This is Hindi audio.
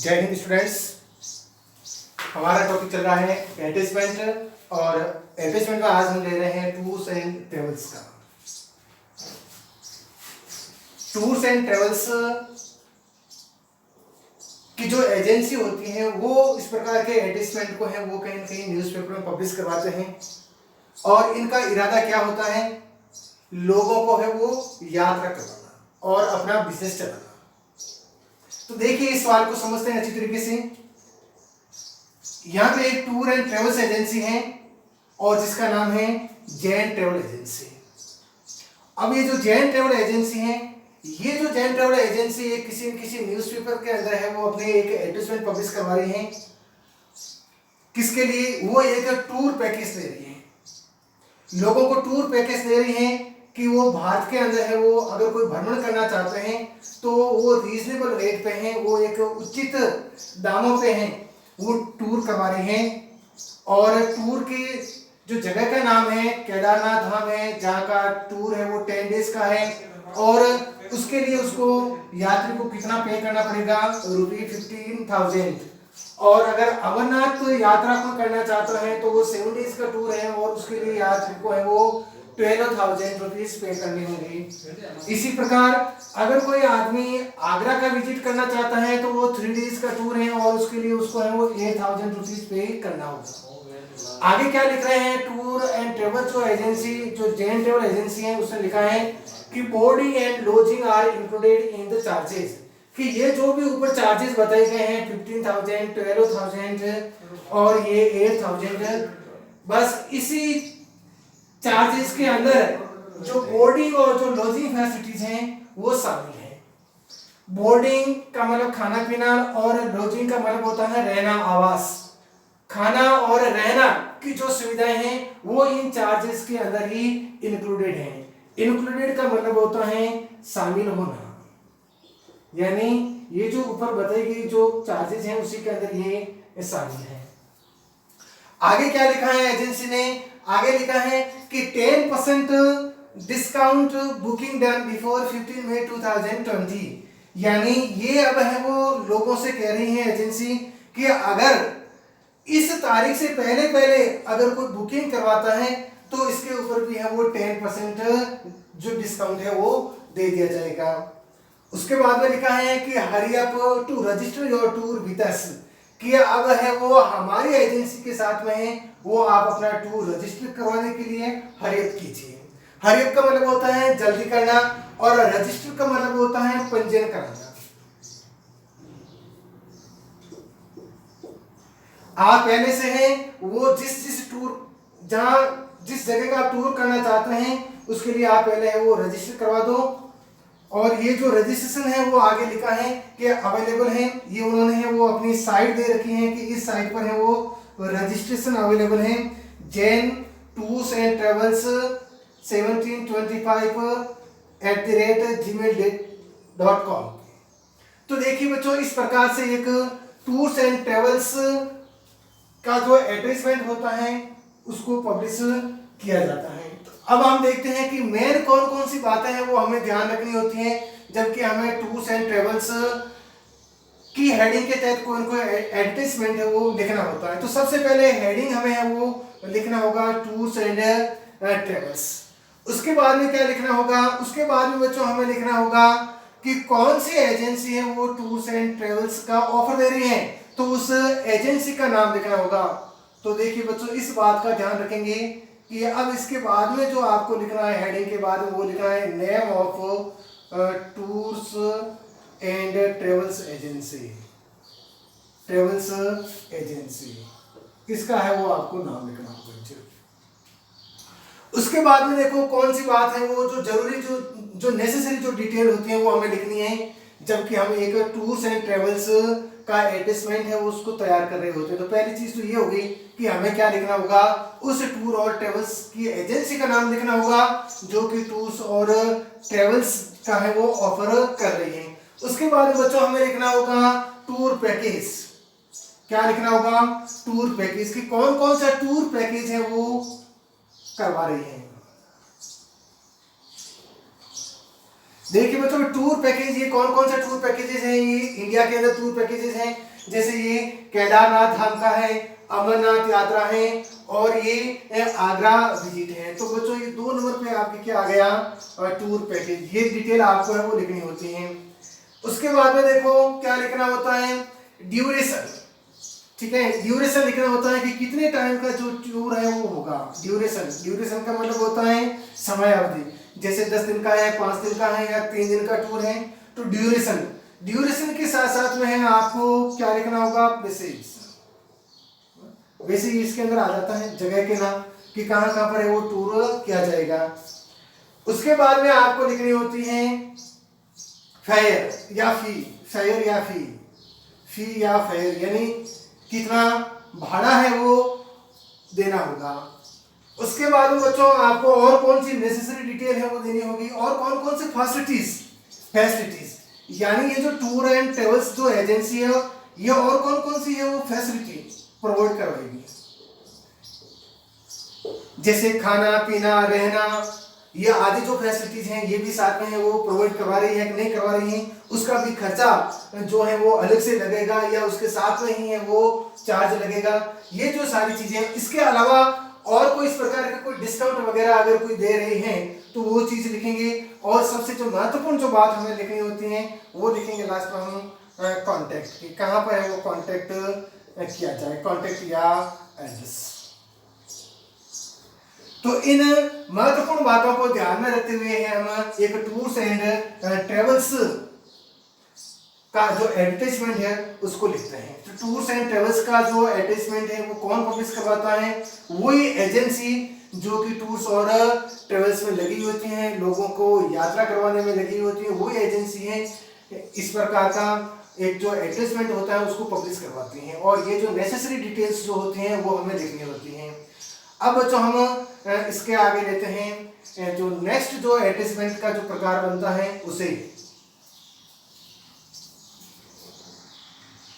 जय हिंद स्टूडेंट्स। हमारा टॉपिक चल रहा है एडवर्टाइजमेंट और एडवर्टाइजमेंट में आज हम ले रहे हैं टूर्स एंड ट्रेवल्स का। टूर्स एंड ट्रेवल्स की जो एजेंसी होती है वो इस प्रकार के एडवर्टाइजमेंट को है वो कहीं ना कहीं न्यूज़पेपर में पब्लिश करवाते हैं और इनका इरादा क्या होता है, लोगों को है वो यात्रा करवाना और अपना बिजनेस चलाना। तो देखिए इस सवाल को समझते हैं अच्छी तरीके से। यहाँ पे एक टूर एंड ट्रेवल्स एजेंसी है और जिसका नाम है जैन ट्रेवल एजेंसी। अब ये जो जैन ट्रेवल एजेंसी है, ये जो जैन ट्रेवल एजेंसी एक किसी न्यूज़पेपर के अंदर है वो अपने एक एडवर्टाइजमेंट पब्लिश करवा रही है। किसके लिए? वो एक टूर पैकेज दे रही है, लोगों को टूर पैकेज दे रही है कि वो भारत के अंदर है वो अगर कोई भ्रमण करना चाहते हैं तो वो रीजनेबल रेट पे हैं, वो एक उचित दामों पे हैं, वो टूर करवा रहे हैं। और टूर की जो जगह का नाम है केदारनाथ धाम है, जहाँ का टूर है वो 10 डेज का है और उसके लिए उसको यात्री को कितना पे करना पड़ेगा, ₹15,000। और अगर अमरनाथ यात्रा को करना चाहता है तो वो 7 डेज का टूर है और उसके लिए यात्री को है वो 12,000 रुपीज पे करने होंगे। इसी प्रकार अगर कोई आदमी आगरा का विजिट करना चाहता है तो वो 3 डेज का टूर है और उसके लिए उसको है वो 8,000 रुपीज पे करना होगा। आगे क्या लिख रहे हैं, टूर एंड ट्रेवल जो एजेंसी, जो जैन ट्रेवल एजेंसी है, उसने लिखा है कि boarding and lodging are included in the charges, कि ये जो भी ऊपर चार्जेस बताए गए हैं 15,000, 12,000 और ये 8,000, बस इसी चार्जेस के अंदर जो बोर्डिंग और जो लॉजिंग फैसिलिटीज हैं वो शामिल है। बोर्डिंग का मतलब खाना पीना और लॉजिंग का मतलब होता है रहना, आवास। खाना और रहना की जो सुविधाएं हैं वो इन चार्जेस के अंदर ही इंक्लूडेड हैं। इंक्लूडेड का मतलब होता है शामिल होना, यानी ये जो ऊपर बताई गई जो चार्जेस हैं उसी के अंदर ये शामिल है। आगे क्या लिखा है एजेंसी ने? आगे लिखा है कि 10% डिस्काउंट बुकिंग डन बिफोर 15 मई 2020, यानी ये अब है वो लोगों से कह रही है एजेंसी कि अगर इस तारीख से पहले अगर कोई बुकिंग करवाता है तो इसके ऊपर भी है वो 10% जो डिस्काउंट है वो दे दिया जाएगा। उसके बाद में लिखा है कि hurry up to register your tour with us, कि अब है वो हमारी एजेंसी के साथ में है वो आप अपना टूर रजिस्टर करवाने के लिए हरी अप कीजिए। हरी अप का मतलब होता है जल्दी करना और रजिस्टर का मतलब होता है पंजीयन कराना। आप पहले से हैं वो जिस टूर, जहां जिस जगह का आप टूर करना चाहते हैं उसके लिए आप पहले है वो रजिस्टर करवा दो। और ये जो रजिस्ट्रेशन है वो आगे लिखा है कि अवेलेबल है, ये उन्होंने है वो अपनी साइट दे रखी है कि इस साइट पर है वो रजिस्ट्रेशन अवेलेबल है, Jain tours and travels 1725@gmail.com। तो देखिए बच्चों, इस प्रकार से एक टूर्स एंड ट्रेवल्स का जो एडवर्टाइजमेंट होता है उसको पब्लिश किया जाता है। अब हम देखते हैं कि मेन कौन कौन सी बातें हैं वो हमें ध्यान रखनी होती हैं जबकि हमें टूर्स एंड ट्रेवल्स की हेडिंग के तहत कोई कोई एडवर्टाइजमेंट है वो लिखना होता है। तो सबसे पहले हेडिंग हमें है वो लिखना होगा टूर्स एंड ट्रेवल्स। उसके बाद में क्या लिखना होगा? उसके बाद में बच्चों हमें लिखना होगा कि कौन सी एजेंसी है वो टूर्स एंड ट्रेवल्स का ऑफर दे रही है, तो उस एजेंसी का नाम लिखना होगा। तो देखिए बच्चों, इस बात का ध्यान रखेंगे कि अब इसके बाद में जो आपको लिखना है हेडिंग के बाद में वो लिखना है name of tours and travels agency. Travels agency किसका है वो आपको नाम लिखना होगा। उसके बाद में देखो कौन सी बात है वो जो जरूरी जो नेसेसरी जो डिटेल होती है वो हमें लिखनी है जबकि हम एक टूर्स एंड ट्रेवल्स का एडवर्टाइजमेंट है वो उसको तैयार कर रहे होते हैं। तो पहली चीज तो ये होगी कि हमें क्या लिखना होगा, उस टूर और ट्रेवल्स की एजेंसी का नाम लिखना होगा जो कि टूर्स और ट्रेवल्स का है वो ऑफर कर रही है। उसके बाद बच्चों हमें लिखना होगा टूर पैकेज। क्या लिखना होगा? टूर पैकेज, कि कौन कौन सा टूर पैकेज है वो करवा रही है। देखिए बच्चों, टूर पैकेज ये कौन कौन से टूर पैकेजेस हैं, ये इंडिया के अंदर टूर पैकेजेस हैं जैसे ये केदारनाथ धाम का है, अमरनाथ यात्रा है और ये आगरा विजिट है। तो बच्चों ये 2 नंबर पे आपके क्या आ गया, टूर पैकेज। ये डिटेल आपको है वो लिखनी होती है। उसके बाद में देखो क्या लिखना होता है, ड्यूरेशन। ठीक है, ड्यूरेशन लिखना होता है कि कितने टाइम का जो टूर है वो होगा। ड्यूरेशन का मतलब होता है समय अवधि। जैसे 10 दिन का है, 5 दिन का है या 3 दिन का टूर है, तो ड्यूरेशन के साथ साथ में है आपको क्या लिखना होगा, प्लेसेस। वैसे ही इसके अंदर आ जाता है जगह के नाम कि कहाँ कहाँ पर है वो टूर किया जाएगा। उसके बाद में आपको लिखनी होती है फेयर या फेयर, यानी कितना भाड़ा है वो देना होगा। उसके बाद में बच्चों आपको और कौन सी नेसेसरी डिटेल है वो देनी होगी, और कौन कौन से फैसिलिटीज, यानी ये जो टूर एंड ट्रेवल्स जो एजेंसी है ये और कौन कौन सी है वो फैसिलिटी प्रोवाइड करवाएगी। जैसे खाना पीना रहना, ये आदि जो फैसिलिटीज हैं ये भी साथ में है वो प्रोवाइड करवा रही है कि नहीं करवा रही है, उसका भी खर्चा जो है वो अलग से लगेगा या उसके साथ में ही है वो चार्ज लगेगा। ये जो सारी चीजें, इसके अलावा और कोई इस प्रकार का कोई डिस्काउंट वगैरह अगर कोई दे रही है तो वो चीज लिखेंगे। और सबसे जो महत्वपूर्ण जो बात हमें लिखनी होती है वो लिखेंगे लास्ट में हम कॉन्टेक्ट, कि कहाँ पर है वो कॉन्टेक्ट किया जाए, कॉन्टेक्ट या एड्रेस। तो इन महत्वपूर्ण बातों को ध्यान में रखते हुए हम एक टूर्स एंड ट्रेवल्स का जो एडवर्टाइजमेंट है उसको लिखते हैं। तो टूर्स एंड ट्रेवल्स का जो एडवर्टाइजमेंट है वो कौन पब्लिश करवाता है, वही एजेंसी जो कि टूर्स और ट्रेवल्स में लगी होती है, लोगों को यात्रा करवाने में लगी होती है, वही एजेंसी है इस प्रकार का एक जो एडवर्टाइजमेंट होता है उसको पब्लिश करवाती हैं। और ये जो नेसेसरी डिटेल्स जो होती हैं वो हमें लिखनी होती हैं। अब बच्चों हम इसके आगे लेते हैं जो नेक्स्ट जो एडवर्टाइजमेंट का जो प्रकार बनता है उसे।